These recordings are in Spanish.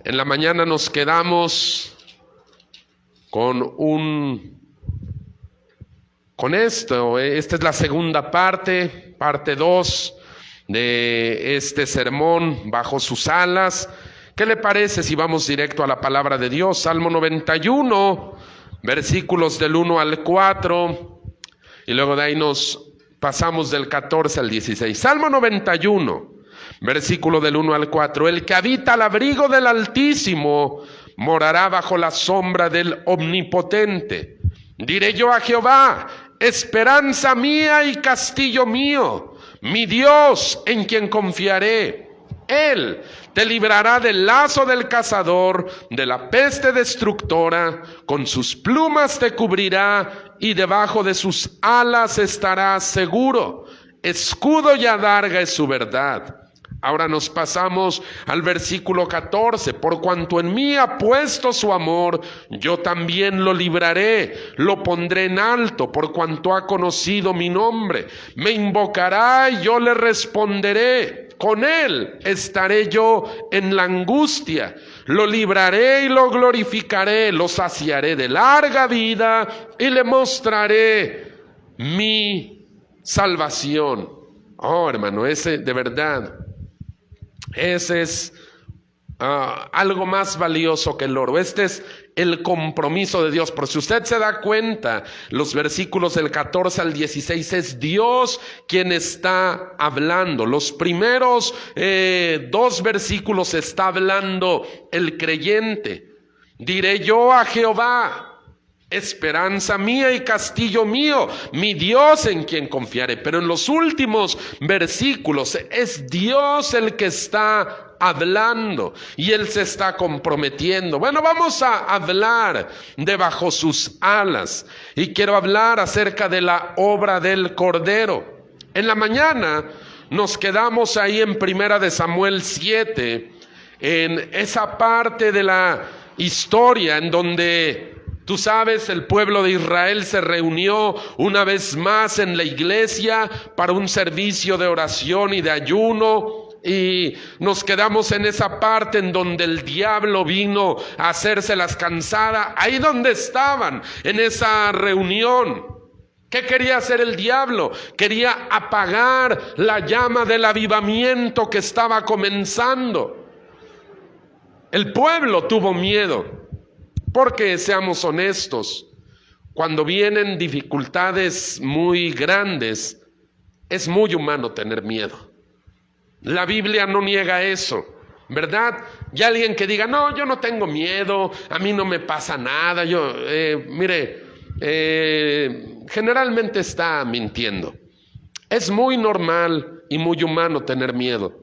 En la mañana nos quedamos con esto. Esta es la segunda parte 2 de este sermón, Bajo sus alas. ¿Qué le parece si vamos directo a la palabra de Dios? Salmo 91, versículos del 1 al 4, y luego de ahí nos pasamos del 14 al 16. Salmo 91, versículo del 1 al 4. El que habita al abrigo del Altísimo morará bajo la sombra del Omnipotente. Diré yo a Jehová, esperanza mía y castillo mío, mi Dios en quien confiaré. Él te librará del lazo del cazador, de la peste destructora. Con sus plumas te cubrirá y debajo de sus alas estarás seguro. Escudo y adarga es su verdad. Ahora nos pasamos al versículo 14. Por cuanto en mí ha puesto su amor, yo también lo libraré, lo pondré en alto, por cuanto ha conocido mi nombre. Me invocará y yo le responderé. Con él estaré yo en la angustia. Lo libraré y lo glorificaré, lo saciaré de larga vida y le mostraré mi salvación. Oh, hermano, ese de verdad, ese es algo más valioso que el oro. Este es el compromiso de Dios. Por si usted se da cuenta, los versículos del 14 al 16 es Dios quien está hablando. Los primeros 2 versículos está hablando el creyente. Diré yo a Jehová, esperanza mía y castillo mío, mi Dios en quien confiaré. Pero en los últimos versículos es Dios el que está hablando y Él se está comprometiendo. Bueno, vamos a hablar de bajo sus alas y quiero hablar acerca de la obra del Cordero. En la mañana nos quedamos ahí en 1 Samuel 7, en esa parte de la historia en donde, tú sabes, el pueblo de Israel se reunió una vez más en la iglesia para un servicio de oración y de ayuno. Y nos quedamos en esa parte en donde el diablo vino a hacérselas cansada. Ahí donde estaban, en esa reunión. ¿Qué quería hacer el diablo? Quería apagar la llama del avivamiento que estaba comenzando. El pueblo tuvo miedo. Porque, seamos honestos, cuando vienen dificultades muy grandes, es muy humano tener miedo. La Biblia no niega eso, ¿verdad? Y alguien que diga, no, yo no tengo miedo, a mí no me pasa nada, generalmente está mintiendo. Es muy normal y muy humano tener miedo.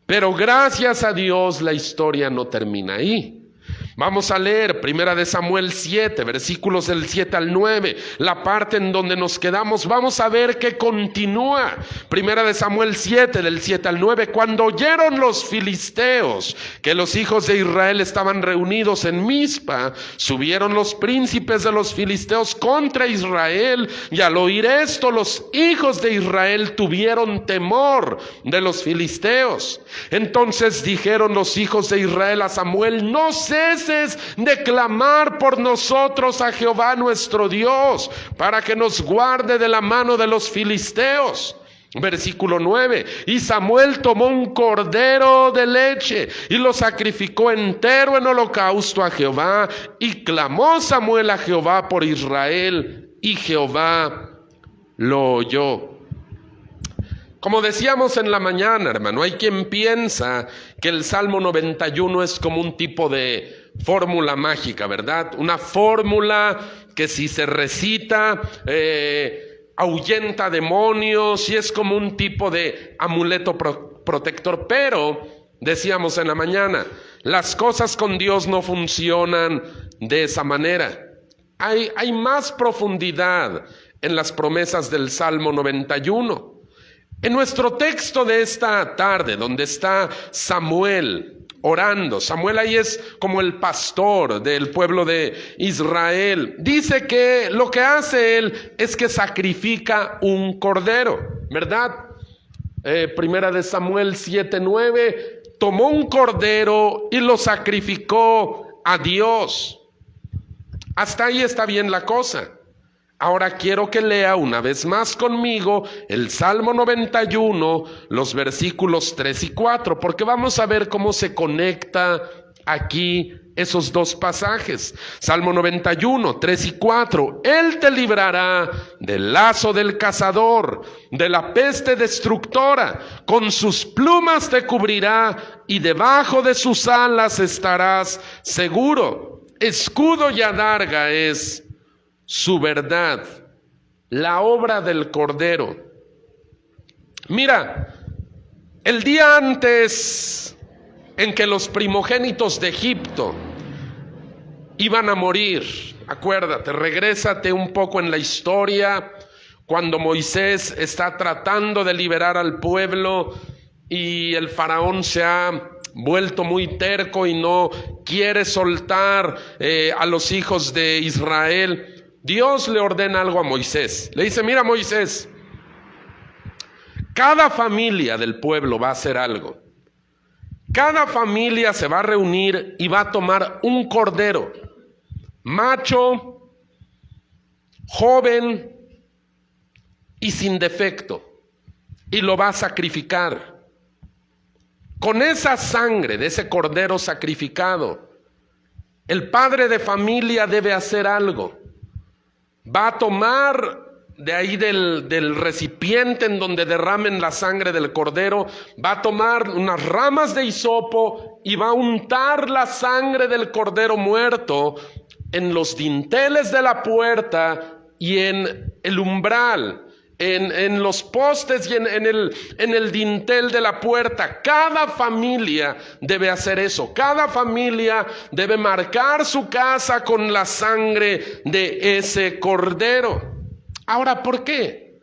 Pero gracias a Dios la historia no termina ahí. Vamos a leer 1 Samuel 7, versículos del 7 al 9, la parte en donde nos quedamos. Vamos a ver que continúa. 1 Samuel 7, del 7 al 9. Cuando oyeron los filisteos que los hijos de Israel estaban reunidos en Mizpa, subieron los príncipes de los filisteos contra Israel, y al oír esto, los hijos de Israel tuvieron temor de los filisteos. Entonces dijeron los hijos de Israel a Samuel, no ceses de clamar por nosotros a Jehová nuestro Dios, para que nos guarde de la mano de los filisteos. Versículo 9. Y Samuel tomó un cordero de leche y lo sacrificó entero en holocausto a Jehová, y clamó Samuel a Jehová por Israel, y Jehová lo oyó. Como decíamos en la mañana, hermano, hay quien piensa que el Salmo 91 es como un tipo de fórmula mágica, ¿verdad? Una fórmula que si se recita ahuyenta demonios, y es como un tipo de amuleto protector. Pero, decíamos en la mañana, las cosas con Dios no funcionan de esa manera. Hay más profundidad en las promesas del Salmo 91. En nuestro texto de esta tarde, donde está Samuel orando, Samuel ahí es como el pastor del pueblo de Israel, dice que lo que hace él es que sacrifica un cordero, ¿verdad? Primera de Samuel 7:9, tomó un cordero y lo sacrificó a Dios. Hasta ahí está bien la cosa. Ahora quiero que lea una vez más conmigo el Salmo 91, los versículos 3 y 4, porque vamos a ver cómo se conecta aquí esos dos pasajes. Salmo 91, 3 y 4. Él te librará del lazo del cazador, de la peste destructora. Con sus plumas te cubrirá y debajo de sus alas estarás seguro. Escudo y adarga es su verdad, la obra del Cordero. Mira, el día antes en que los primogénitos de Egipto iban a morir, acuérdate, regrésate un poco en la historia, cuando Moisés está tratando de liberar al pueblo y el faraón se ha vuelto muy terco y no quiere soltar a los hijos de Israel. Dios le ordena algo a Moisés. Le dice: mira, Moisés, cada familia del pueblo va a hacer algo. Cada familia se va a reunir y va a tomar un cordero, macho, joven y sin defecto, y lo va a sacrificar. Con esa sangre de ese cordero sacrificado, el padre de familia debe hacer algo. Va a tomar de ahí del recipiente en donde derramen la sangre del cordero, va a tomar unas ramas de hisopo y va a untar la sangre del cordero muerto en los dinteles de la puerta y en el umbral, en los postes y en el dintel de la puerta. Cada familia debe hacer eso. Cada familia debe marcar su casa con la sangre de ese cordero. Ahora, ¿por qué?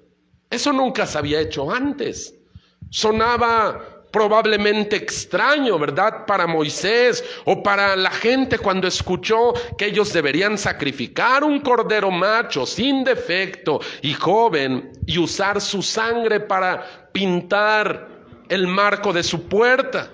Eso nunca se había hecho antes. Sonaba probablemente extraño, ¿verdad? Para Moisés o para la gente cuando escuchó que ellos deberían sacrificar un cordero macho sin defecto y joven y usar su sangre para pintar el marco de su puerta.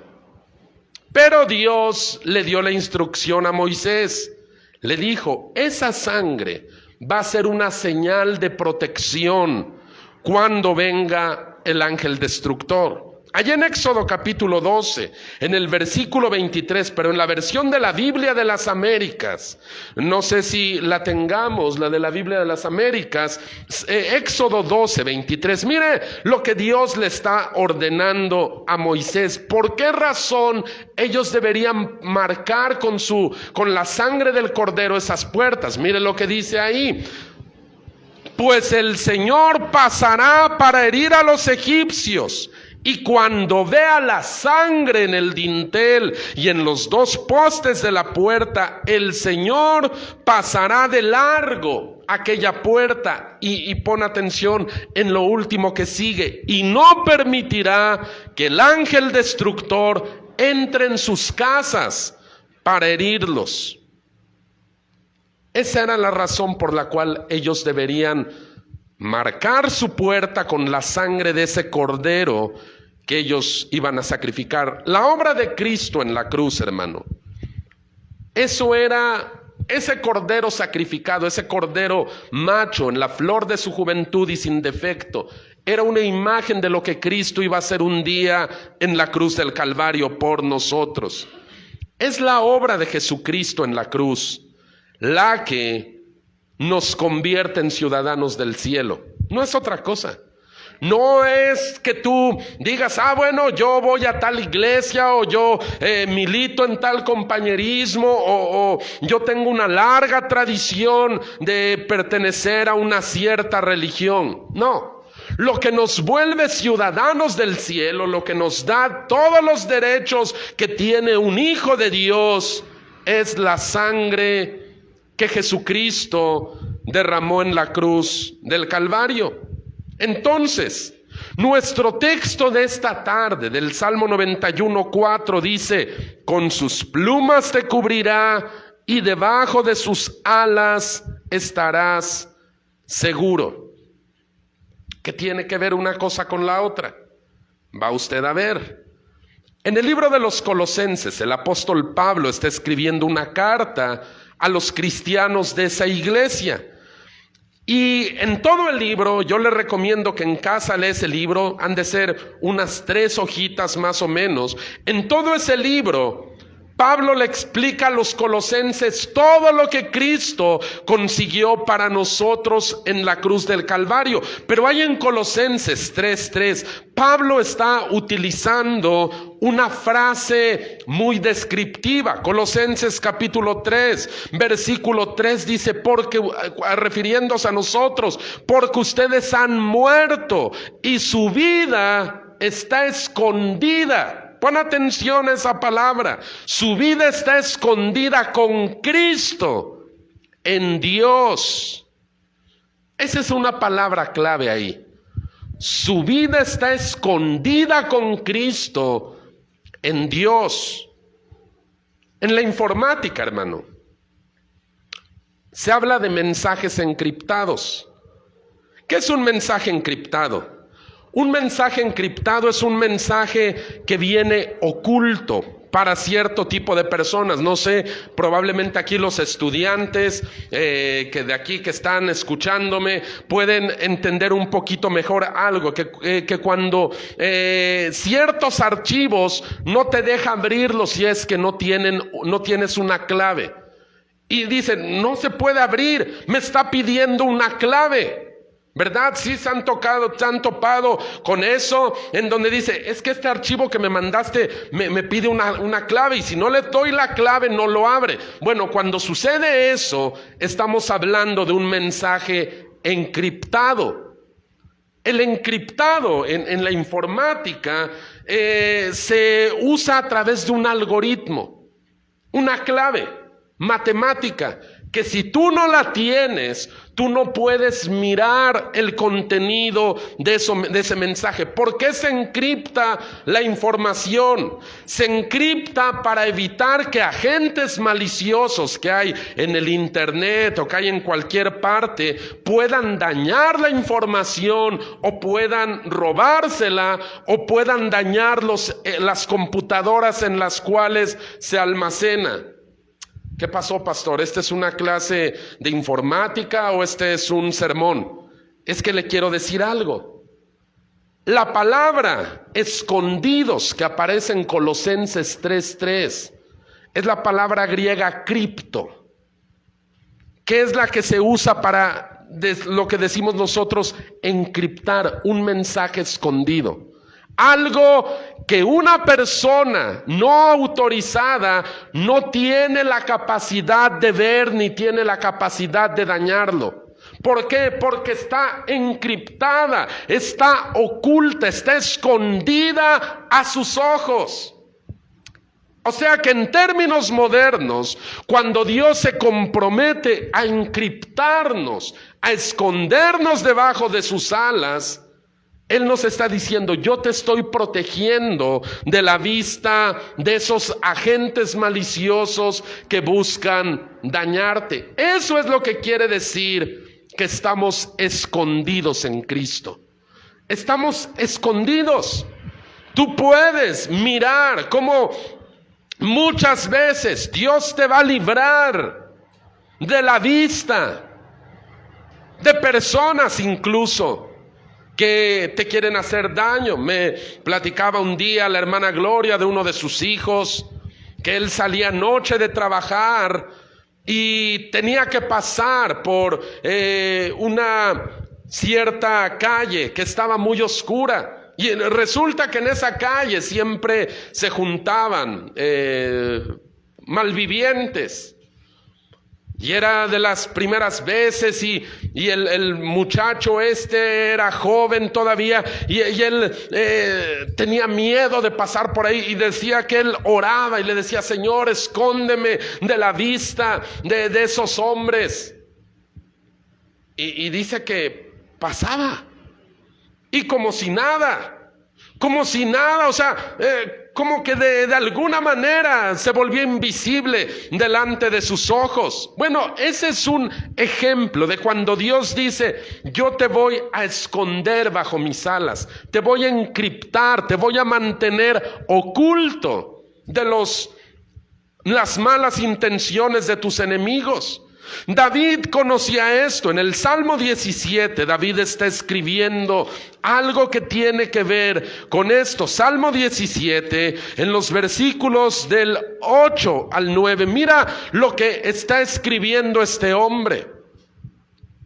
Pero Dios le dio la instrucción a Moisés. Le dijo: esa sangre va a ser una señal de protección cuando venga el ángel destructor. Allá en Éxodo capítulo 12, en el versículo 23, pero en la versión de la Biblia de las Américas, no sé si la tengamos, la de la Biblia de las Américas, Éxodo 12, 23, mire lo que Dios le está ordenando a Moisés. ¿Por qué razón ellos deberían marcar con la sangre del cordero esas puertas? Mire lo que dice ahí: pues el Señor pasará para herir a los egipcios, y cuando vea la sangre en el dintel y en los dos postes de la puerta, el Señor pasará de largo aquella puerta. Y pon atención en lo último que sigue: y no permitirá que el ángel destructor entre en sus casas para herirlos. Esa era la razón por la cual ellos deberían marcar su puerta con la sangre de ese cordero que ellos iban a sacrificar. La obra de Cristo en la cruz, hermano, eso era ese cordero sacrificado, ese cordero macho en la flor de su juventud y sin defecto. Era una imagen de lo que Cristo iba a hacer un día en la cruz del Calvario por nosotros. Es la obra de Jesucristo en la cruz la que nos convierte en ciudadanos del cielo. No es otra cosa. No es que tú digas: bueno, yo voy a tal iglesia, o yo milito en tal compañerismo, o yo tengo una larga tradición de pertenecer a una cierta religión. No. Lo que nos vuelve ciudadanos del cielo, lo que nos da todos los derechos que tiene un hijo de Dios, es la sangre que Jesucristo derramó en la cruz del Calvario. Entonces, nuestro texto de esta tarde del Salmo 91, 4 dice: con sus plumas te cubrirá y debajo de sus alas estarás seguro. ¿Qué tiene que ver una cosa con la otra? Va usted a ver. En el libro de los Colosenses, el apóstol Pablo está escribiendo una carta a los cristianos de esa iglesia. Y en todo el libro, yo le recomiendo que en casa lea ese libro, han de ser unas 3 hojitas más o menos. En todo ese libro, Pablo le explica a los colosenses todo lo que Cristo consiguió para nosotros en la cruz del Calvario. Pero hay en Colosenses 3:3, Pablo está utilizando una frase muy descriptiva. Colosenses capítulo 3, versículo 3 dice, porque, refiriéndose a nosotros, porque ustedes han muerto y su vida está escondida. Pon atención a esa palabra. Su vida está escondida con Cristo en Dios. Esa es una palabra clave ahí. Su vida está escondida con Cristo en Dios. En la informática, hermano, se habla de mensajes encriptados. ¿Qué es un mensaje encriptado? Un mensaje encriptado es un mensaje que viene oculto para cierto tipo de personas. No sé, probablemente aquí los estudiantes que de aquí que están escuchándome pueden entender un poquito mejor algo, que cuando ciertos archivos no te deja abrirlos si es que no tienes una clave. Y dicen, no se puede abrir, me está pidiendo una clave. ¿Verdad? Sí se han topado con eso, en donde dice, es que este archivo que me mandaste me pide una clave, y si no le doy la clave no lo abre. Bueno, cuando sucede eso, estamos hablando de un mensaje encriptado. El encriptado en la informática se usa a través de un algoritmo, una clave matemática, que si tú no la tienes, tú no puedes mirar el contenido de ese mensaje. ¿Por qué se encripta la información? Se encripta para evitar que agentes maliciosos que hay en el internet o que hay en cualquier parte puedan dañar la información o puedan robársela o puedan dañar las computadoras en las cuales se almacena. ¿Qué pasó, pastor? ¿Esta es una clase de informática o este es un sermón? Es que le quiero decir algo. La palabra escondidos que aparece en Colosenses 3:3 es la palabra griega cripto, que es la que se usa para lo que decimos nosotros encriptar, un mensaje escondido. Algo que una persona no autorizada no tiene la capacidad de ver ni tiene la capacidad de dañarlo. ¿Por qué? Porque está encriptada, está oculta, está escondida a sus ojos. O sea que en términos modernos, cuando Dios se compromete a encriptarnos, a escondernos debajo de sus alas, Él nos está diciendo, yo te estoy protegiendo de la vista de esos agentes maliciosos que buscan dañarte. Eso es lo que quiere decir que estamos escondidos en Cristo. Estamos escondidos. Tú puedes mirar cómo muchas veces Dios te va a librar de la vista de personas incluso que te quieren hacer daño. Me platicaba un día la hermana Gloria de uno de sus hijos, que él salía anoche de trabajar y tenía que pasar por una cierta calle que estaba muy oscura. Y resulta que en esa calle siempre se juntaban malvivientes. Y era de las primeras veces y el muchacho era joven todavía y él tenía miedo de pasar por ahí y decía que él oraba y le decía, Señor, escóndeme de la vista de esos hombres. Y dice que pasaba y como si nada. como si nada, como que de alguna manera se volvió invisible delante de sus ojos. Bueno, ese es un ejemplo de cuando Dios dice: yo te voy a esconder bajo mis alas, te voy a encriptar, te voy a mantener oculto de las malas intenciones de tus enemigos. David conocía esto. En el Salmo 17, David está escribiendo algo que tiene que ver con esto. Salmo 17, en los versículos del 8 al 9, mira lo que está escribiendo este hombre.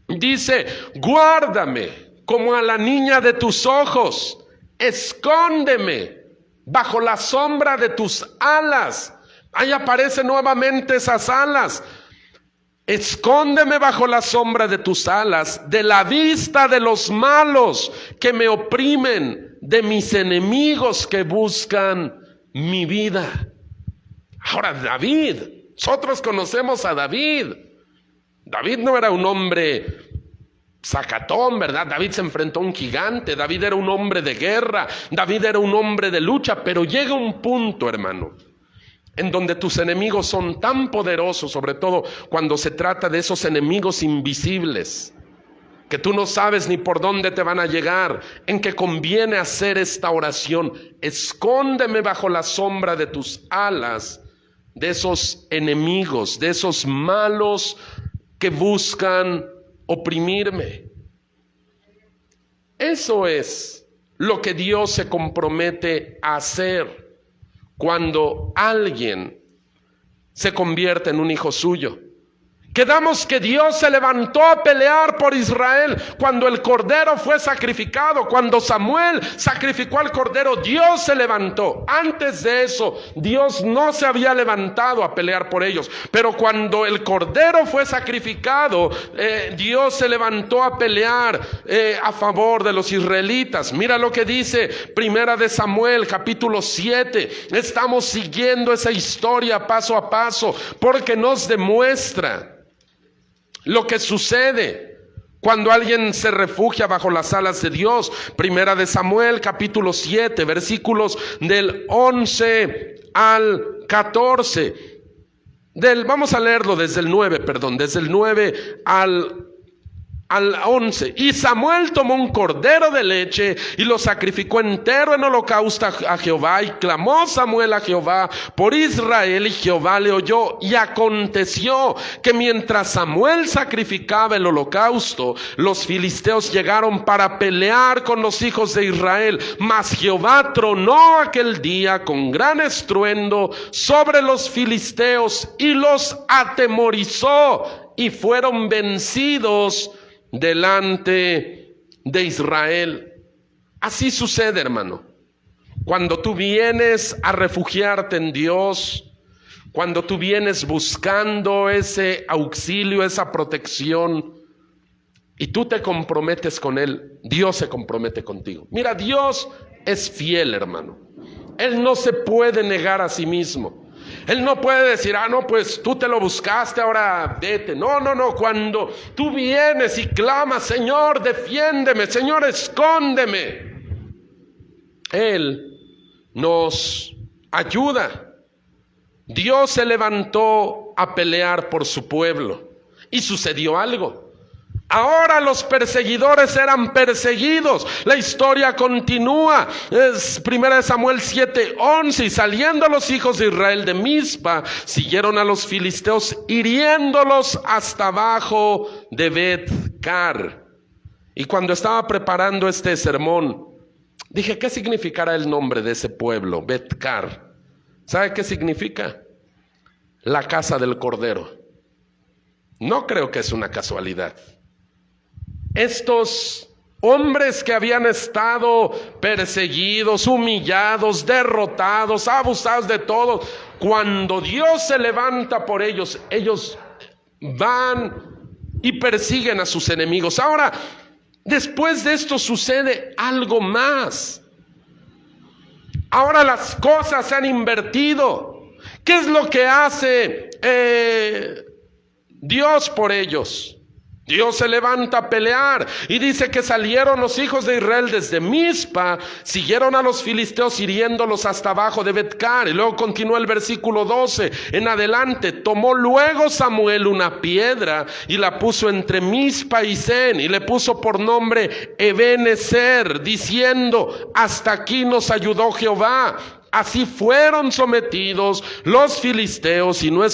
Dice: guárdame como a la niña de tus ojos, escóndeme bajo la sombra de tus alas. Ahí aparecen nuevamente esas alas. Escóndeme bajo la sombra de tus alas, de la vista de los malos que me oprimen, de mis enemigos que buscan mi vida. Ahora, David, nosotros conocemos a David. David no era un hombre sacatón, ¿verdad? David se enfrentó a un gigante. David era un hombre de guerra. David era un hombre de lucha. Pero llega un punto, hermano, en donde tus enemigos son tan poderosos, sobre todo cuando se trata de esos enemigos invisibles, que tú no sabes ni por dónde te van a llegar, en que conviene hacer esta oración: escóndeme bajo la sombra de tus alas, de esos enemigos, de esos malos que buscan oprimirme. Eso es lo que Dios se compromete a hacer cuando alguien se convierte en un hijo suyo. Quedamos que Dios se levantó a pelear por Israel cuando el cordero fue sacrificado. Cuando Samuel sacrificó al cordero, Dios se levantó. Antes de eso, Dios no se había levantado a pelear por ellos. Pero cuando el cordero fue sacrificado, Dios se levantó a pelear a favor de los israelitas. Mira lo que dice Primera de Samuel, capítulo 7. Estamos siguiendo esa historia paso a paso, porque nos demuestra lo que sucede cuando alguien se refugia bajo las alas de Dios. Primera de Samuel, capítulo 7, versículos del 11 al 14. Vamos a leerlo desde el 9, desde el 9 al 11. Y Samuel tomó un cordero de leche y lo sacrificó entero en holocausto a Jehová. Y clamó Samuel a Jehová por Israel, y Jehová le oyó. Y aconteció que mientras Samuel sacrificaba el holocausto, los filisteos llegaron para pelear con los hijos de Israel. Mas Jehová tronó aquel día con gran estruendo sobre los filisteos y los atemorizó, y fueron vencidos delante de Israel. Así sucede, hermano, cuando tú vienes a refugiarte en Dios, cuando tú vienes buscando ese auxilio, esa protección, y tú te comprometes con Él, Dios se compromete contigo. Mira, Dios es fiel, hermano. Él no se puede negar a sí mismo. Él no puede decir: no, pues tú te lo buscaste, ahora vete. No. Cuando tú vienes y clamas: Señor, defiéndeme, Señor, escóndeme, Él nos ayuda. Dios se levantó a pelear por su pueblo, y sucedió algo. Ahora los perseguidores eran perseguidos. La historia continúa. Es 1 Samuel 7:11. Y saliendo los hijos de Israel de Mizpa, siguieron a los filisteos, hiriéndolos hasta abajo de Bet-car. Y cuando estaba preparando este sermón, dije: ¿qué significará el nombre de ese pueblo, Bet-car? ¿Sabe qué significa? La casa del Cordero. No creo que es una casualidad. Estos hombres que habían estado perseguidos, humillados, derrotados, abusados de todo, cuando Dios se levanta por ellos, ellos van y persiguen a sus enemigos. Ahora, después de esto sucede algo más. Ahora las cosas se han invertido. ¿Qué es lo que hace Dios por ellos? Dios se levanta a pelear y dice que salieron los hijos de Israel desde Mizpa, siguieron a los filisteos hiriéndolos hasta abajo de Bet-car. Y luego continúa el versículo 12 en adelante. Tomó luego Samuel una piedra y la puso entre Mizpa y Sen y le puso por nombre Ebenezer, diciendo: hasta aquí nos ayudó Jehová. Así fueron sometidos los filisteos y no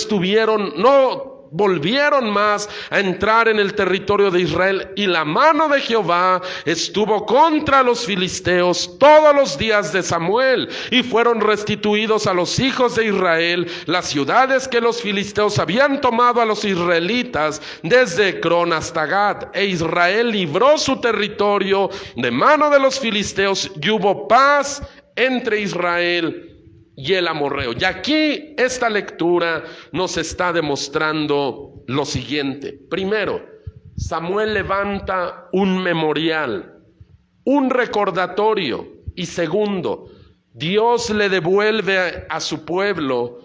volvieron más a entrar en el territorio de Israel, y la mano de Jehová estuvo contra los filisteos todos los días de Samuel, y fueron restituidos a los hijos de Israel las ciudades que los filisteos habían tomado a los israelitas desde Ecrón hasta Gat, e Israel libró su territorio de mano de los filisteos, y hubo paz entre Israel y el amorreo. Y aquí esta lectura nos está demostrando lo siguiente. Primero, Samuel levanta un memorial, un recordatorio. Y segundo, Dios le devuelve a su pueblo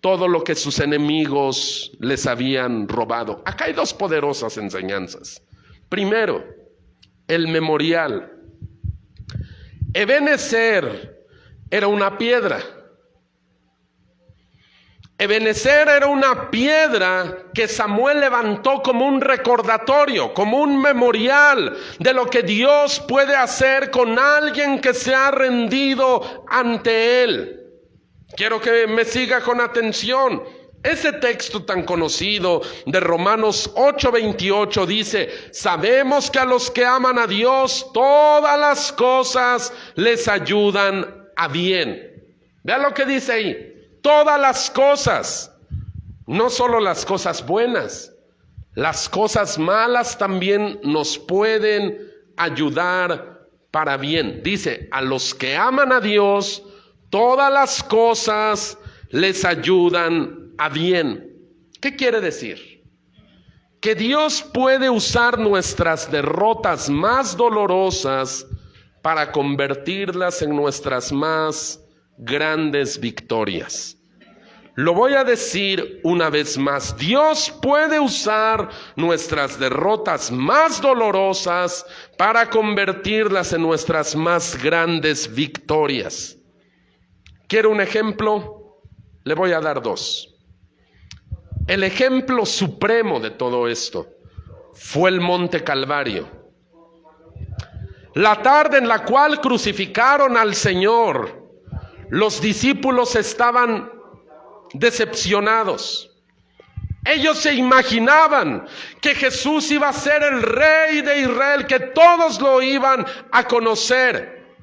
todo lo que sus enemigos les habían robado. Acá hay dos poderosas enseñanzas. Primero, el memorial. Ebenezer era una piedra. Ebenezer era una piedra que Samuel levantó como un recordatorio, como un memorial de lo que Dios puede hacer con alguien que se ha rendido ante él. Quiero que me siga con atención. Ese texto tan conocido de Romanos 8:28 dice: sabemos que a los que aman a Dios todas las cosas les ayudan a bien. Vean lo que dice ahí. Todas las cosas, no solo las cosas buenas, las cosas malas también nos pueden ayudar para bien. Dice: a los que aman a Dios, todas las cosas les ayudan a bien. ¿Qué quiere decir? Que Dios puede usar nuestras derrotas más dolorosas para convertirlas en nuestras más grandes victorias. Lo voy a decir una vez más. Dios puede usar nuestras derrotas más dolorosas para convertirlas en nuestras más grandes victorias. ¿Quiere un ejemplo? Le voy a dar dos. El ejemplo supremo de todo esto fue el Monte Calvario. La tarde en la cual crucificaron al Señor, los discípulos estaban decepcionados. Ellos se imaginaban que Jesús iba a ser el rey de Israel, que todos lo iban a conocer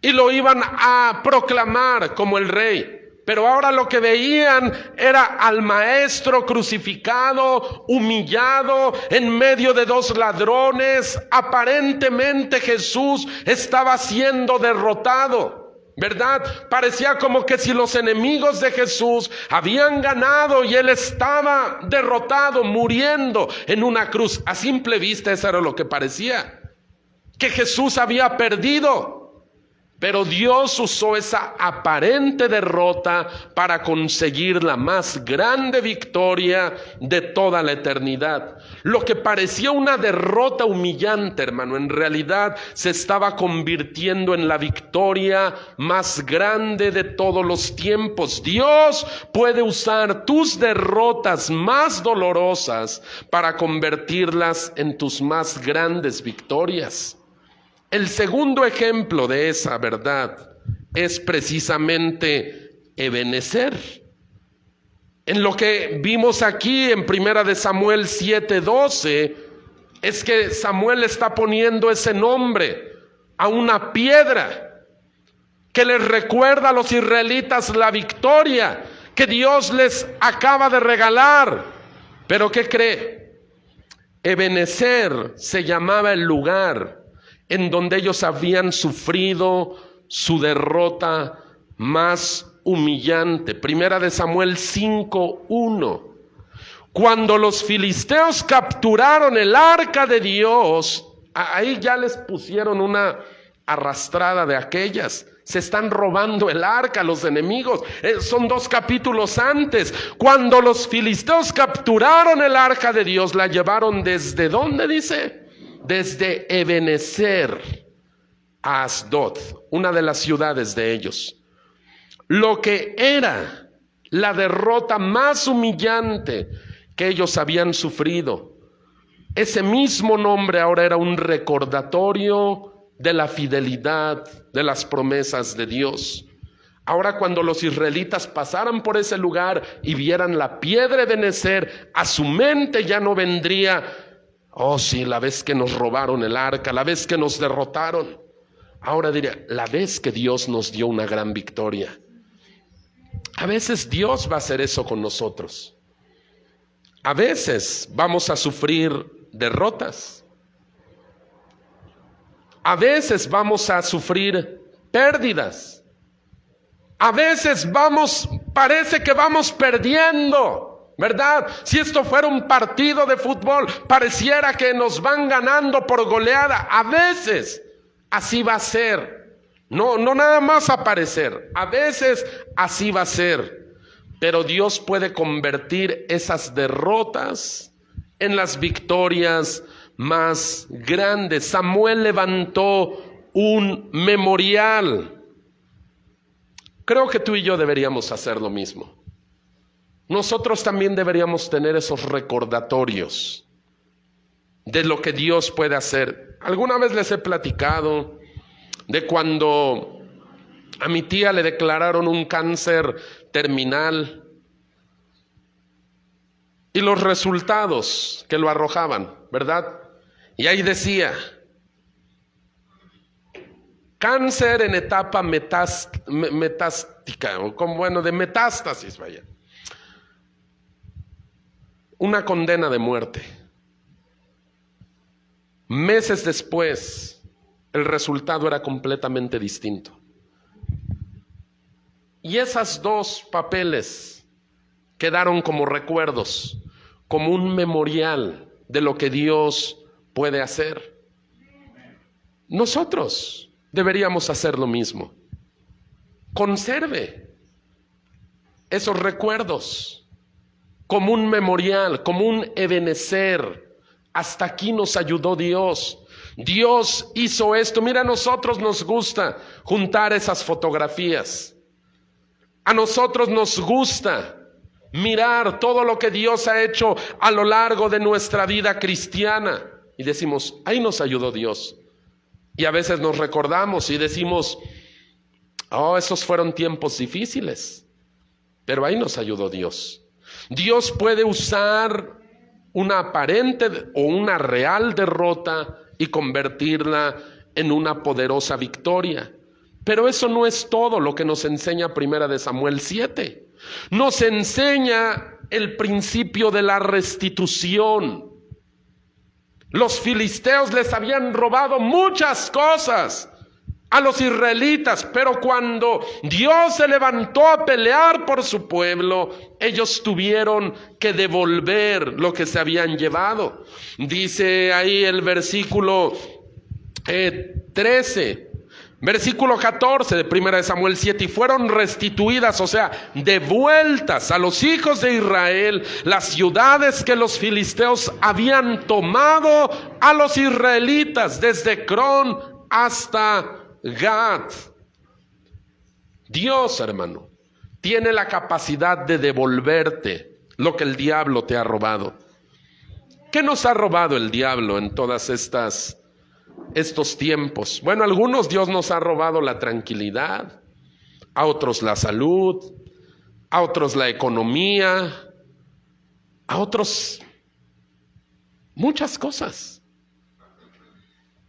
y lo iban a proclamar como el rey. Pero ahora lo que veían era al maestro crucificado, humillado, en medio de dos ladrones. Aparentemente Jesús estaba siendo derrotado, ¿verdad? Parecía como que si los enemigos de Jesús habían ganado y él estaba derrotado, muriendo en una cruz. A simple vista eso era lo que parecía, que Jesús había perdido. Pero Dios usó esa aparente derrota para conseguir la más grande victoria de toda la eternidad. Lo que parecía una derrota humillante, hermano, en realidad se estaba convirtiendo en la victoria más grande de todos los tiempos. Dios puede usar tus derrotas más dolorosas para convertirlas en tus más grandes victorias. El segundo ejemplo de esa verdad es precisamente Ebenezer. En lo que vimos aquí en 1 Samuel 7:12, es que Samuel está poniendo ese nombre a una piedra que les recuerda a los israelitas la victoria que Dios les acaba de regalar. Pero ¿qué cree? Ebenezer se llamaba el lugar en donde ellos habían sufrido su derrota más humillante. 1 Samuel 5:1. Cuando los filisteos capturaron el arca de Dios, ahí ya les pusieron una arrastrada de aquellas. Se están robando el arca los enemigos. Son 2 capítulos antes. Cuando los filisteos capturaron el arca de Dios, la llevaron ¿desde dónde dice? Desde Ebenezer a Asdod, una de las ciudades de ellos. Lo que era la derrota más humillante que ellos habían sufrido. Ese mismo nombre ahora era un recordatorio de la fidelidad, de las promesas de Dios. Ahora, cuando los israelitas pasaran por ese lugar y vieran la piedra de Ebenezer, a su mente ya no vendría: oh sí, la vez que nos robaron el arca, la vez que nos derrotaron. Ahora diría: la vez que Dios nos dio una gran victoria. A veces Dios va a hacer eso con nosotros. A veces vamos a sufrir derrotas. A veces vamos a sufrir pérdidas. A veces parece que vamos perdiendo, ¿verdad? Si esto fuera un partido de fútbol, pareciera que nos van ganando por goleada. A veces así va a ser. No nada más a parecer. A veces así va a ser. Pero Dios puede convertir esas derrotas en las victorias más grandes. Samuel levantó un memorial. Creo que tú y yo deberíamos hacer lo mismo. Nosotros también deberíamos tener esos recordatorios de lo que Dios puede hacer. Alguna vez les he platicado de cuando a mi tía le declararon un cáncer terminal y los resultados que lo arrojaban, ¿verdad? Y ahí decía: cáncer en etapa metástica, o de metástasis, vaya. Una condena de muerte. Meses después, el resultado era completamente distinto. Y esos 2 papeles quedaron como recuerdos, como un memorial de lo que Dios puede hacer. Nosotros deberíamos hacer lo mismo. Conserve esos recuerdos como un memorial, como un Ebenezer. Hasta aquí nos ayudó Dios. Dios hizo esto. Mira, a nosotros nos gusta juntar esas fotografías. A nosotros nos gusta mirar todo lo que Dios ha hecho a lo largo de nuestra vida cristiana. Y decimos: ahí nos ayudó Dios. Y a veces nos recordamos y decimos: oh, esos fueron tiempos difíciles. Pero ahí nos ayudó Dios. Dios puede usar una aparente o una real derrota y convertirla en una poderosa victoria. Pero eso no es todo lo que nos enseña 1 Samuel 7. Nos enseña el principio de la restitución. Los filisteos les habían robado muchas cosas a los israelitas, pero cuando Dios se levantó a pelear por su pueblo, ellos tuvieron que devolver lo que se habían llevado. Dice ahí el versículo 13, versículo 14 de 1 Samuel 7, y fueron restituidas, o sea, devueltas a los hijos de Israel las ciudades que los filisteos habían tomado a los israelitas, desde Crón hasta Gat. Dios, hermano, tiene la capacidad de devolverte lo que el diablo te ha robado. ¿Qué nos ha robado el diablo en todas estos tiempos? Bueno, a algunos Dios nos ha robado la tranquilidad, a otros la salud, a otros la economía, a otros muchas cosas.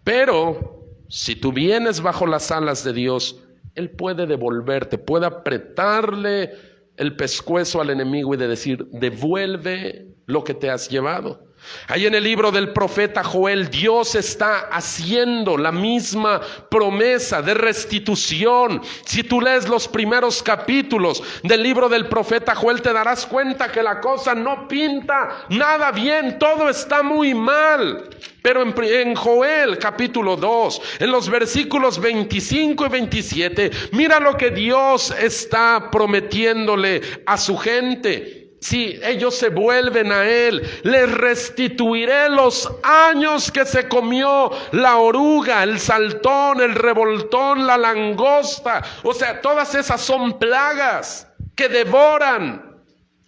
Pero si tú vienes bajo las alas de Dios, Él puede devolverte, puede apretarle el pescuezo al enemigo y de decir: devuelve lo que te has llevado. Ahí en el libro del profeta Joel, Dios está haciendo la misma promesa de restitución. Si tú lees los primeros capítulos del libro del profeta Joel, te darás cuenta que la cosa no pinta nada bien, todo está muy mal. Pero en Joel capítulo 2, en los versículos 25 y 27, mira lo que Dios está prometiéndole a su gente. Si ellos se vuelven a Él, les restituiré los años que se comió la oruga, el saltón, el revoltón, la langosta. O sea, todas esas son plagas que devoran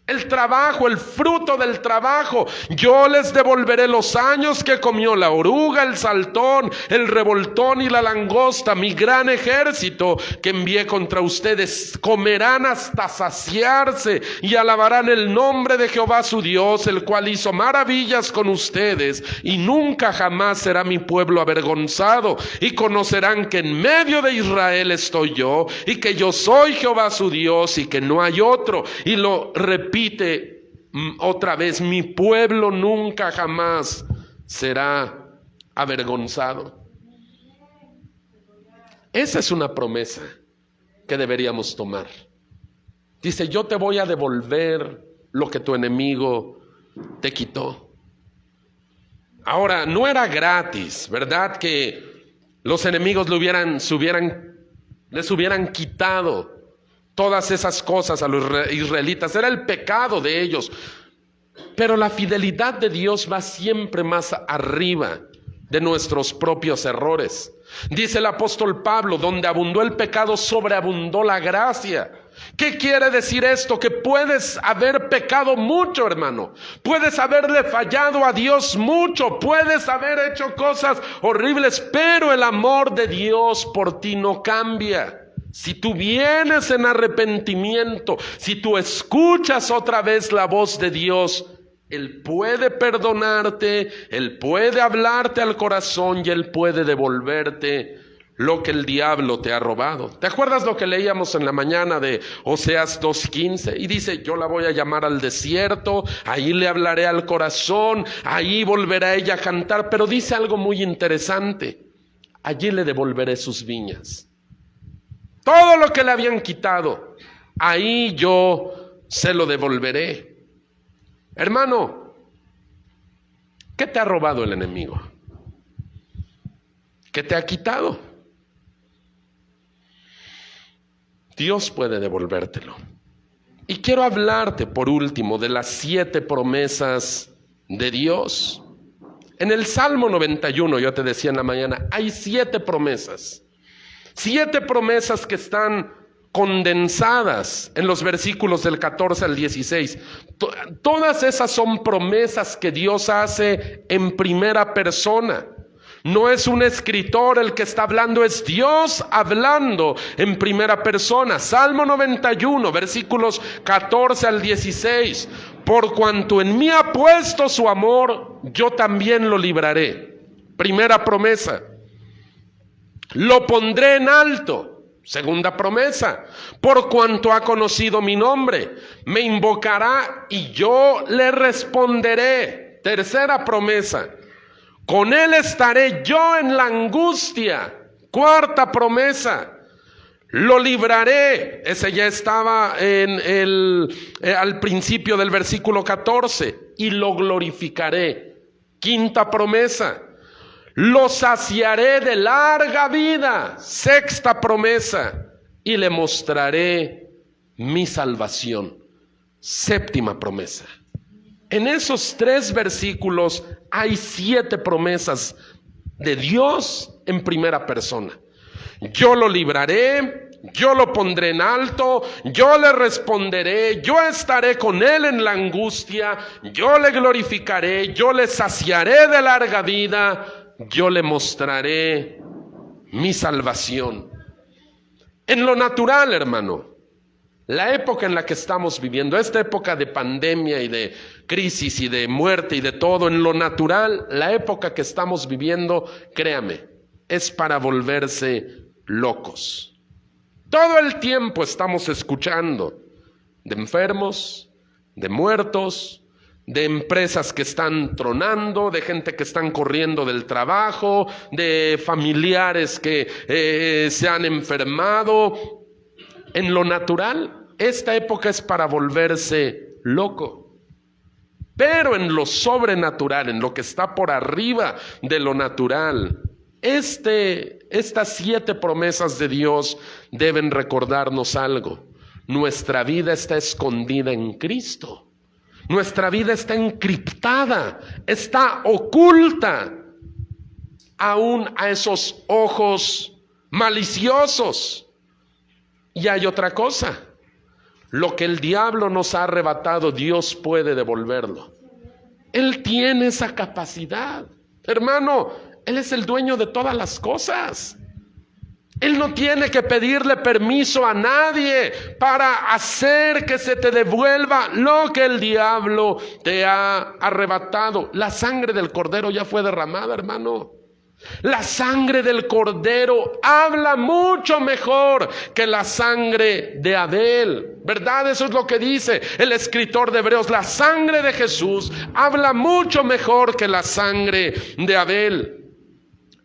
el trabajo, el fruto del trabajo. Yo les devolveré los años que comió la oruga, el saltón, el revoltón y la langosta. Mi gran ejército que envié contra ustedes comerán hasta saciarse y alabarán el nombre de Jehová su Dios, el cual hizo maravillas con ustedes, y nunca jamás será mi pueblo avergonzado. Y conocerán que en medio de Israel estoy yo, y que yo soy Jehová su Dios, y que no hay otro. Y lo repite otra vez: mi pueblo nunca jamás será avergonzado. Esa es una promesa que deberíamos tomar. Dice: yo te voy a devolver lo que tu enemigo te quitó. Ahora, no era gratis, ¿verdad? Que los enemigos les hubieran quitado todas esas cosas a los israelitas. Era el pecado de ellos. Pero la fidelidad de Dios va siempre más arriba de nuestros propios errores. Dice el apóstol Pablo: donde abundó el pecado, sobreabundó la gracia. ¿Qué quiere decir esto? Que puedes haber pecado mucho, hermano. Puedes haberle fallado a Dios mucho. Puedes haber hecho cosas horribles, pero el amor de Dios por ti no cambia. Si tú vienes en arrepentimiento, si tú escuchas otra vez la voz de Dios, Él puede perdonarte, Él puede hablarte al corazón y Él puede devolverte lo que el diablo te ha robado. ¿Te acuerdas lo que leíamos en la mañana de Oseas 2:15? Y dice: yo la voy a llamar al desierto, ahí le hablaré al corazón, ahí volverá ella a cantar. Pero dice algo muy interesante: allí le devolveré sus viñas. Todo lo que le habían quitado, ahí yo se lo devolveré. Hermano, ¿qué te ha robado el enemigo? ¿Qué te ha quitado? Dios puede devolvértelo. Y quiero hablarte por último de las 7 promesas de Dios. En el Salmo 91, yo te decía en la mañana, hay 7 promesas. 7 promesas que están condensadas en los versículos del 14 al 16. Todas esas son promesas que Dios hace en primera persona. No es un escritor el que está hablando, es Dios hablando en primera persona. Salmo 91, versículos 14 al 16. Por cuanto en mí ha puesto su amor, yo también lo libraré. Primera promesa. Lo pondré en alto. Segunda promesa: por cuanto ha conocido mi nombre, me invocará y yo le responderé. Tercera promesa: con él estaré yo en la angustia. Cuarta promesa: lo libraré. Ese ya estaba al principio del versículo 14. Y lo glorificaré. Quinta promesa: lo saciaré de larga vida. Sexta promesa: y le mostraré mi salvación. Séptima promesa. En esos 3 versículos hay 7 promesas de Dios en primera persona. Yo lo libraré, yo lo pondré en alto, yo le responderé, yo estaré con él en la angustia, yo le glorificaré, yo le saciaré de larga vida, yo le mostraré mi salvación. En lo natural, hermano, la época en la que estamos viviendo, esta época de pandemia y de crisis y de muerte y de todo, en lo natural, la época que estamos viviendo, créame, es para volverse locos. Todo el tiempo estamos escuchando de enfermos, de muertos, de empresas que están tronando, de gente que están corriendo del trabajo, de familiares que se han enfermado. En lo natural, esta época es para volverse loco. Pero en lo sobrenatural, en lo que está por arriba de lo natural, estas 7 promesas de Dios deben recordarnos algo. Nuestra vida está escondida en Cristo. Nuestra vida está encriptada, está oculta, aún a esos ojos maliciosos. Y hay otra cosa. Lo que el diablo nos ha arrebatado, Dios puede devolverlo. Él tiene esa capacidad. Hermano, Él es el dueño de todas las cosas. Él no tiene que pedirle permiso a nadie para hacer que se te devuelva lo que el diablo te ha arrebatado. La sangre del Cordero ya fue derramada, hermano. La sangre del Cordero habla mucho mejor que la sangre de Abel, ¿verdad? Eso es lo que dice el escritor de Hebreos. La sangre de Jesús habla mucho mejor que la sangre de Abel.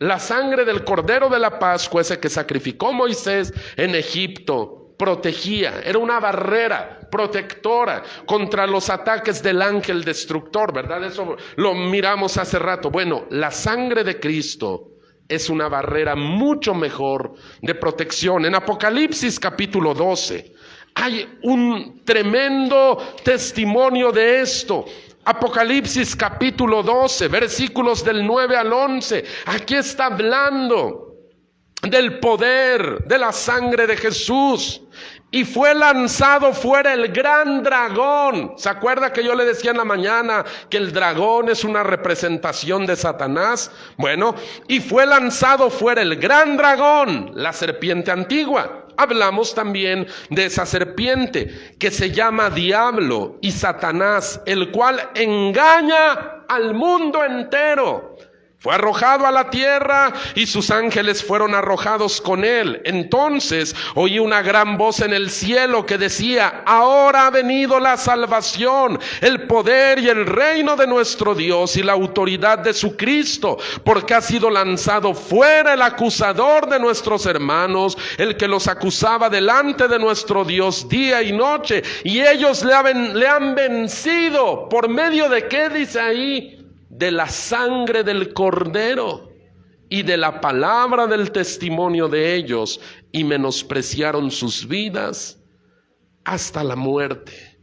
La sangre del Cordero de la Pascua, ese que sacrificó Moisés en Egipto, protegía, era una barrera protectora contra los ataques del ángel destructor, ¿verdad? Eso lo miramos hace rato. Bueno, la sangre de Cristo es una barrera mucho mejor de protección. En Apocalipsis capítulo 12 hay un tremendo testimonio de esto. Apocalipsis capítulo 12, versículos del 9 al 11. Aquí está hablando del poder de la sangre de Jesús. Y fue lanzado fuera el gran dragón. ¿Se acuerda que yo le decía en la mañana que el dragón es una representación de Satanás? Bueno, y fue lanzado fuera el gran dragón, la serpiente antigua. Hablamos también de esa serpiente que se llama Diablo y Satanás, el cual engaña al mundo entero. Fue arrojado a la tierra y sus ángeles fueron arrojados con él. Entonces oí una gran voz en el cielo que decía: ahora ha venido la salvación, el poder y el reino de nuestro Dios y la autoridad de su Cristo, porque ha sido lanzado fuera el acusador de nuestros hermanos, el que los acusaba delante de nuestro Dios día y noche, y ellos le han vencido. ¿Por medio de qué dice ahí? De la sangre del Cordero y de la palabra del testimonio de ellos, y menospreciaron sus vidas hasta la muerte.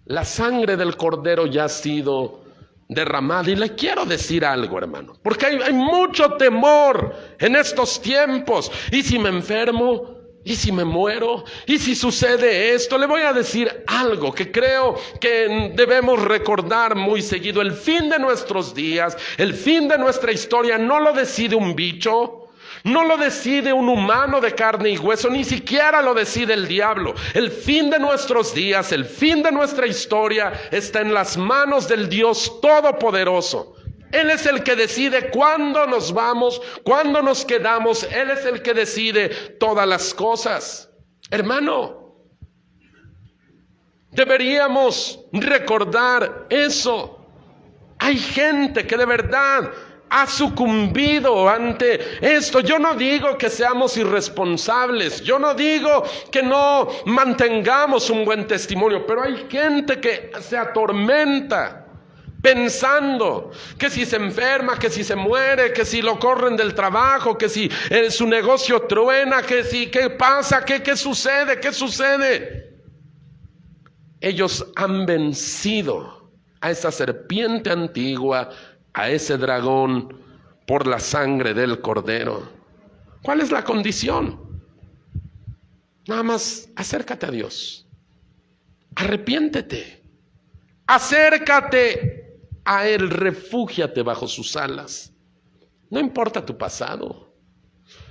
La sangre del Cordero ya ha sido derramada. Y le quiero decir algo, hermano, porque hay mucho temor en estos tiempos. ¿Y si me enfermo? ¿Y si me muero? ¿Y si sucede esto? Le voy a decir algo que creo que debemos recordar muy seguido. El fin de nuestros días, el fin de nuestra historia no lo decide un bicho, no lo decide un humano de carne y hueso, ni siquiera lo decide el diablo. El fin de nuestros días, el fin de nuestra historia está en las manos del Dios Todopoderoso. Él es el que decide cuándo nos vamos, cuándo nos quedamos. Él es el que decide todas las cosas. Hermano, deberíamos recordar eso. Hay gente que de verdad ha sucumbido ante esto. Yo no digo que seamos irresponsables, yo no digo que no mantengamos un buen testimonio, pero hay gente que se atormenta pensando que si se enferma, que si se muere, que si lo corren del trabajo, que si su negocio truena, que si qué pasa, qué sucede. Ellos han vencido a esa serpiente antigua, a ese dragón, por la sangre del Cordero. ¿Cuál es la condición? Nada más acércate a Dios, arrepiéntete, acércate a Él, refúgiate bajo sus alas. No importa tu pasado,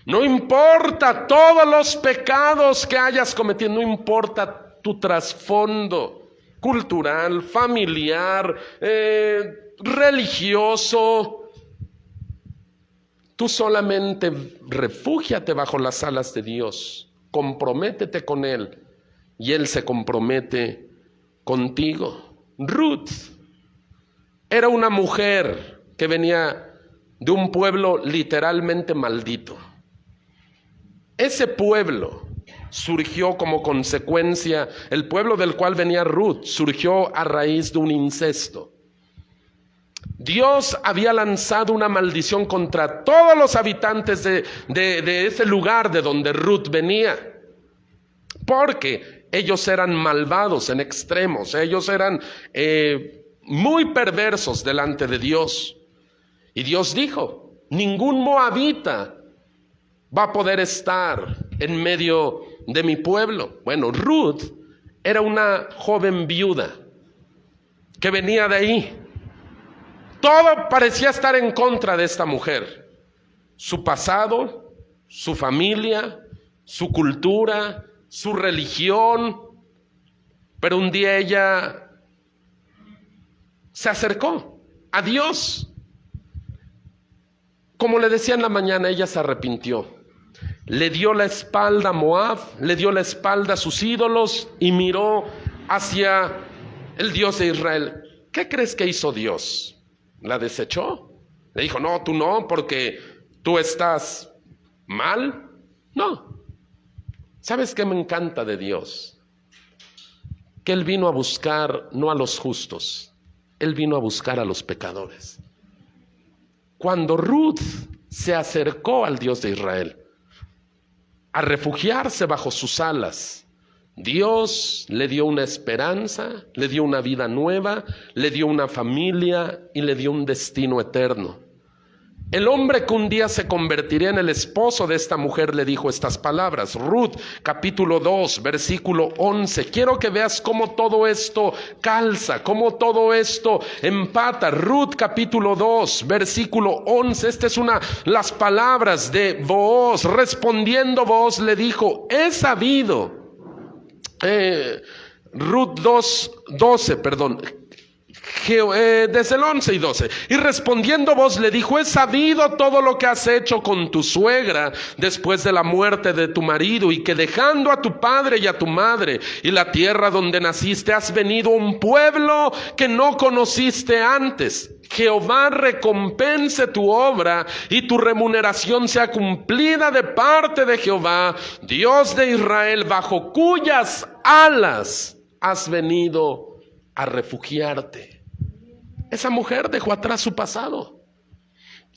no importa todos los pecados que hayas cometido, no importa tu trasfondo cultural, familiar, religioso. Tú solamente refúgiate bajo las alas de Dios, comprométete con Él y Él se compromete contigo. Ruth era una mujer que venía de un pueblo literalmente maldito. Ese pueblo surgió como consecuencia, el pueblo del cual venía Ruth, surgió a raíz de un incesto. Dios había lanzado una maldición contra todos los habitantes de ese lugar de donde Ruth venía, porque ellos eran malvados en extremos, ellos eran muy perversos delante de Dios. Y Dios dijo, ningún moabita va a poder estar en medio de mi pueblo. Bueno, Ruth era una joven viuda que venía de ahí. Todo parecía estar en contra de esta mujer. Su pasado, su familia, su cultura, su religión. Pero un día ella se acercó a Dios. Como le decía en la mañana, ella se arrepintió. Le dio la espalda a Moab, le dio la espalda a sus ídolos y miró hacia el Dios de Israel. ¿Qué crees que hizo Dios? ¿La desechó? Le dijo, no, tú no, porque tú estás mal. No. ¿Sabes qué me encanta de Dios? Que Él vino a buscar no a los justos, Él vino a buscar a los pecadores. Cuando Ruth se acercó al Dios de Israel a refugiarse bajo sus alas, Dios le dio una esperanza, le dio una vida nueva, le dio una familia y le dio un destino eterno. El hombre que un día se convertiría en el esposo de esta mujer le dijo estas palabras. Ruth, capítulo 2, versículo 11. Quiero que veas cómo todo esto calza, cómo todo esto empata. Ruth, capítulo 2, versículo 11. Esta es las palabras de Booz. Respondiendo Booz le dijo, he sabido. Ruth 2:12, perdón. Desde el 11 y 12. Y respondiendo Booz le dijo, he sabido todo lo que has hecho con tu suegra después de la muerte de tu marido, y que dejando a tu padre y a tu madre y la tierra donde naciste, has venido a un pueblo que no conociste antes. Jehová recompense tu obra y tu remuneración sea cumplida de parte de Jehová, Dios de Israel, bajo cuyas alas has venido a refugiarte. Esa mujer dejó atrás su pasado.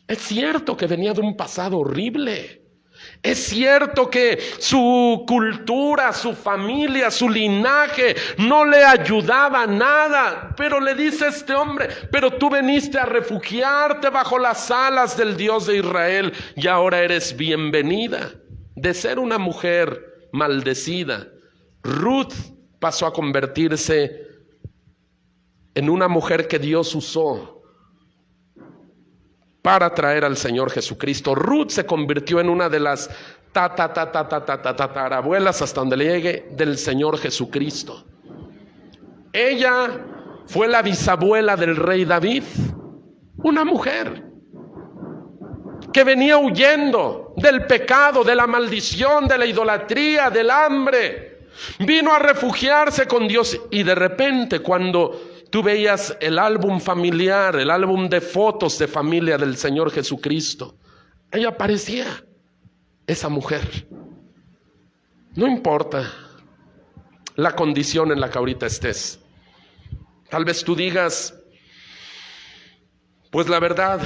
Es cierto que venía de un pasado horrible. Es cierto que su cultura, su familia, su linaje no le ayudaba nada. Pero le dice este hombre, pero tú veniste a refugiarte bajo las alas del Dios de Israel y ahora eres bienvenida. De ser una mujer maldecida, Ruth pasó a convertirse en una mujer que Dios usó para traer al Señor Jesucristo. Ruth se convirtió en una de las tatarabuelas, hasta donde le llegue, del Señor Jesucristo. Ella fue la bisabuela del rey David, una mujer que venía huyendo del pecado, de la maldición, de la idolatría, del hambre. Vino a refugiarse con Dios y de repente, cuando tú veías el álbum familiar, el álbum de fotos de familia del Señor Jesucristo, ahí aparecía esa mujer. No importa la condición en la que ahorita estés. Tal vez tú digas, pues la verdad,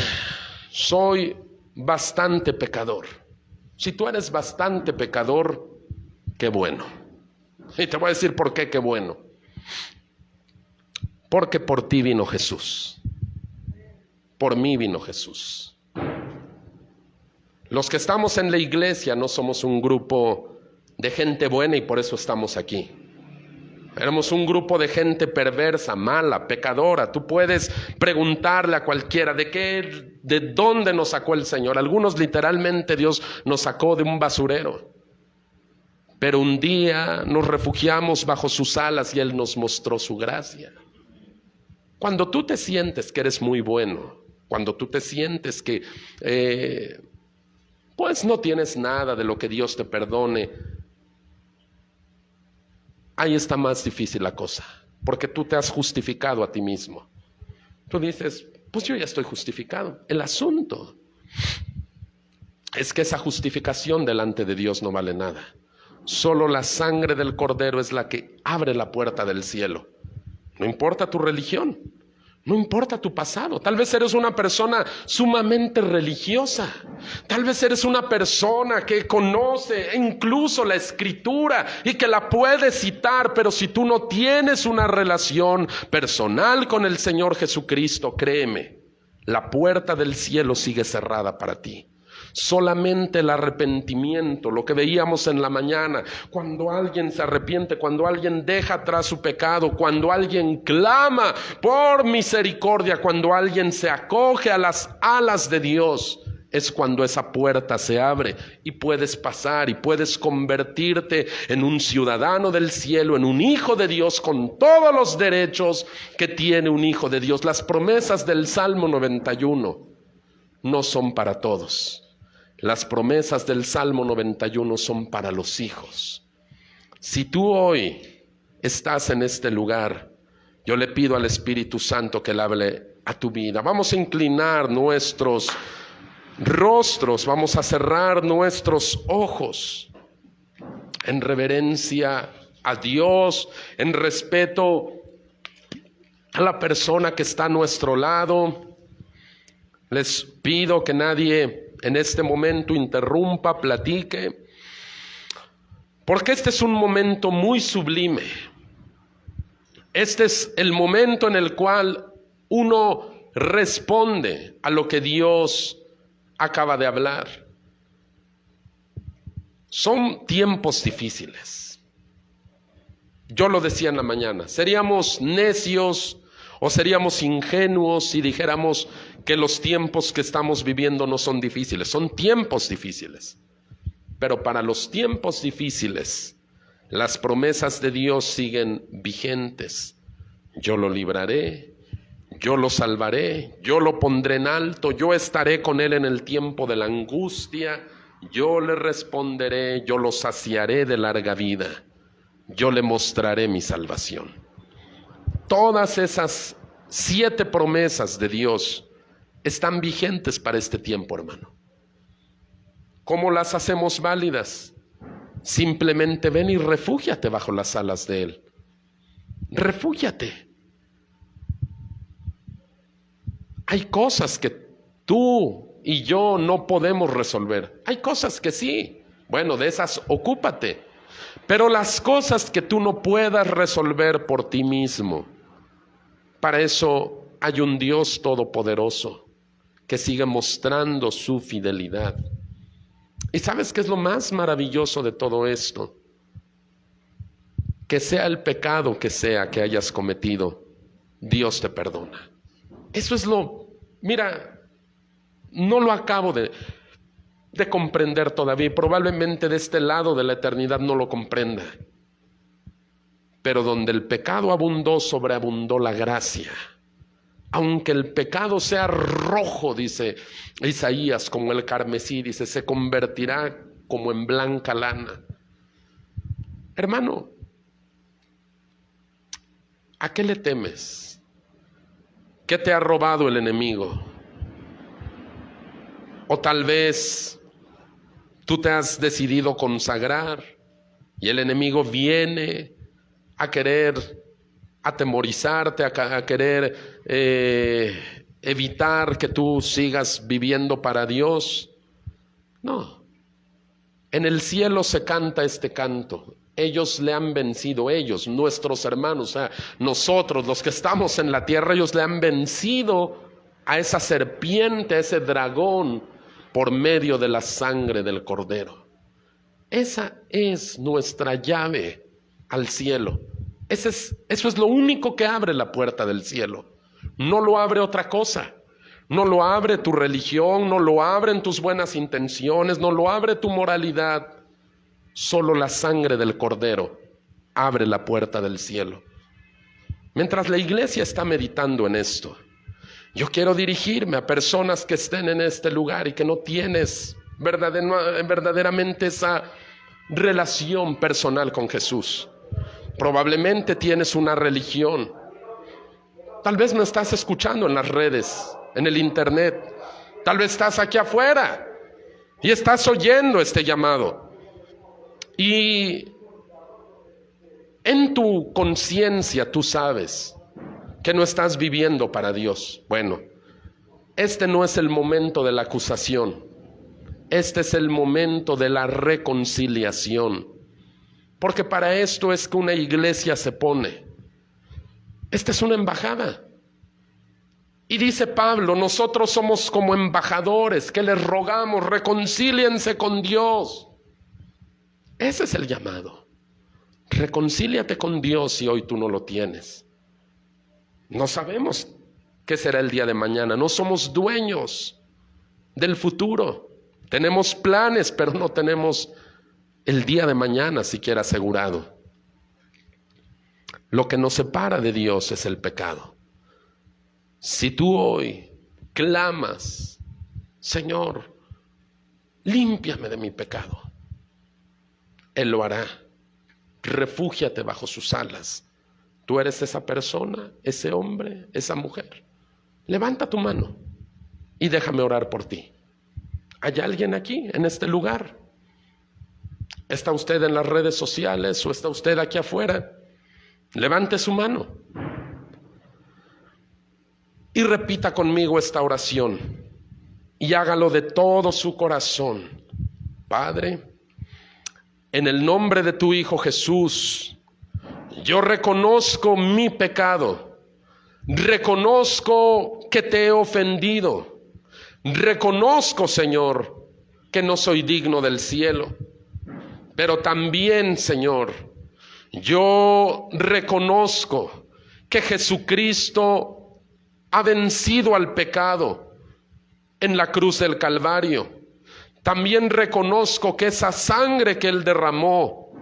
soy bastante pecador. Si tú eres bastante pecador, qué bueno. Y te voy a decir por qué, qué bueno. Porque por ti vino Jesús. Por mí vino Jesús. Los que estamos en la iglesia no somos un grupo de gente buena y por eso estamos aquí. Éramos un grupo de gente perversa, mala, pecadora. Tú puedes preguntarle a cualquiera de dónde nos sacó el Señor. Algunos literalmente Dios nos sacó de un basurero. Pero un día nos refugiamos bajo sus alas y Él nos mostró su gracia. Cuando tú te sientes que eres muy bueno, cuando tú te sientes que pues no tienes nada de lo que Dios te perdone, ahí está más difícil la cosa, porque tú te has justificado a ti mismo. Tú dices, pues yo ya estoy justificado. El asunto es que esa justificación delante de Dios no vale nada. Solo la sangre del Cordero es la que abre la puerta del cielo. No importa tu religión, no importa tu pasado. Tal vez eres una persona sumamente religiosa. Tal vez eres una persona que conoce incluso la Escritura y que la puede citar, pero si tú no tienes una relación personal con el Señor Jesucristo, créeme, la puerta del cielo sigue cerrada para ti. Solamente el arrepentimiento, lo que veíamos en la mañana, cuando alguien se arrepiente, cuando alguien deja atrás su pecado, cuando alguien clama por misericordia, cuando alguien se acoge a las alas de Dios, es cuando esa puerta se abre y puedes pasar y puedes convertirte en un ciudadano del cielo, en un hijo de Dios con todos los derechos que tiene un hijo de Dios. Las promesas del Salmo 91 no son para todos. Las promesas del Salmo 91 son para los hijos. Si tú hoy estás en este lugar, yo le pido al Espíritu Santo que le hable a tu vida. Vamos a inclinar nuestros rostros, vamos a cerrar nuestros ojos en reverencia a Dios, en respeto a la persona que está a nuestro lado. Les pido que nadie en este momento interrumpa, platique, porque este es un momento muy sublime. Este es el momento en el cual uno responde a lo que Dios acaba de hablar. Son tiempos difíciles. Yo lo decía en la mañana, seríamos necios o seríamos ingenuos si dijéramos que los tiempos que estamos viviendo no son difíciles. Son tiempos difíciles. Pero para los tiempos difíciles, las promesas de Dios siguen vigentes. Yo lo libraré, yo lo salvaré, yo lo pondré en alto, yo estaré con él en el tiempo de la angustia, yo le responderé, yo lo saciaré de larga vida, yo le mostraré mi salvación. Todas esas 7 promesas de Dios están vigentes para este tiempo, hermano. ¿Cómo las hacemos válidas? Simplemente ven y refúgiate bajo las alas de Él. Refúgiate. Hay cosas que tú y yo no podemos resolver. Hay cosas que sí. Bueno, de esas ocúpate. Pero las cosas que tú no puedas resolver por ti mismo, para eso hay un Dios todopoderoso que sigue mostrando su fidelidad. ¿Y sabes qué es lo más maravilloso de todo esto? Que sea el pecado que sea que hayas cometido, Dios te perdona. Eso es mira, no lo acabo de comprender todavía y probablemente de este lado de la eternidad no lo comprenda. Pero donde el pecado abundó, sobreabundó la gracia. Aunque el pecado sea rojo, dice Isaías, como el carmesí, dice, se convertirá como en blanca lana. Hermano, ¿a qué le temes? ¿Qué te ha robado el enemigo? O tal vez tú te has decidido consagrar y el enemigo viene a querer atemorizarte, a querer evitar que tú sigas viviendo para Dios. No. En el cielo se canta este canto. Ellos le han vencido, ellos, nuestros hermanos, nosotros, los que estamos en la tierra, ellos le han vencido a esa serpiente, a ese dragón, por medio de la sangre del Cordero. Esa es nuestra llave al cielo. Eso es lo único que abre la puerta del cielo. No lo abre otra cosa. No lo abre tu religión, no lo abren tus buenas intenciones, no lo abre tu moralidad. Solo la sangre del Cordero abre la puerta del cielo. Mientras la iglesia está meditando en esto, yo quiero dirigirme a personas que estén en este lugar y que no tienes verdaderamente esa relación personal con Jesús. Probablemente tienes una religión. Tal vez me estás escuchando en las redes, en el internet. Tal vez estás aquí afuera y estás oyendo este llamado. Y en tu conciencia tú sabes que no estás viviendo para Dios. Bueno, este no es el momento de la acusación. Este es el momento de la reconciliación. Porque para esto es que una iglesia se pone. Esta es una embajada. Y dice Pablo, nosotros somos como embajadores que les rogamos, reconcíliense con Dios. Ese es el llamado. Reconcíliate con Dios si hoy tú no lo tienes. No sabemos qué será el día de mañana. No somos dueños del futuro. Tenemos planes, pero no tenemos el día de mañana siquiera asegurado. Lo que nos separa de Dios es el pecado. Si tú hoy clamas, Señor, límpiame de mi pecado, Él lo hará. Refúgiate bajo sus alas. Tú eres esa persona, ese hombre, esa mujer. Levanta tu mano y déjame orar por ti. ¿Hay alguien aquí en este lugar? ¿Está usted en las redes sociales o está usted aquí afuera? Levante su mano y repita conmigo esta oración y hágalo de todo su corazón. Padre, en el nombre de tu Hijo Jesús, yo reconozco mi pecado, reconozco que te he ofendido, reconozco, Señor, que no soy digno del cielo, pero también, Señor, yo reconozco que Jesucristo ha vencido al pecado en la cruz del Calvario. También reconozco que esa sangre que Él derramó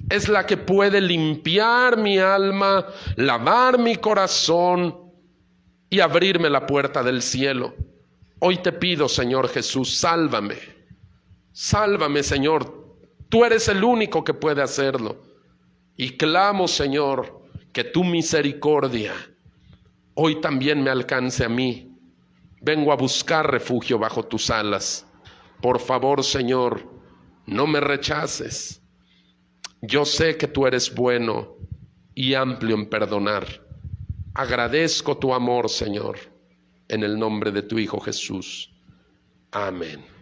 es la que puede limpiar mi alma, lavar mi corazón y abrirme la puerta del cielo. Hoy te pido, Señor Jesús, sálvame. Sálvame, Señor. Tú eres el único que puede hacerlo. Y clamo, Señor, que tu misericordia hoy también me alcance a mí. Vengo a buscar refugio bajo tus alas. Por favor, Señor, no me rechaces. Yo sé que tú eres bueno y amplio en perdonar. Agradezco tu amor, Señor, en el nombre de tu Hijo Jesús. Amén.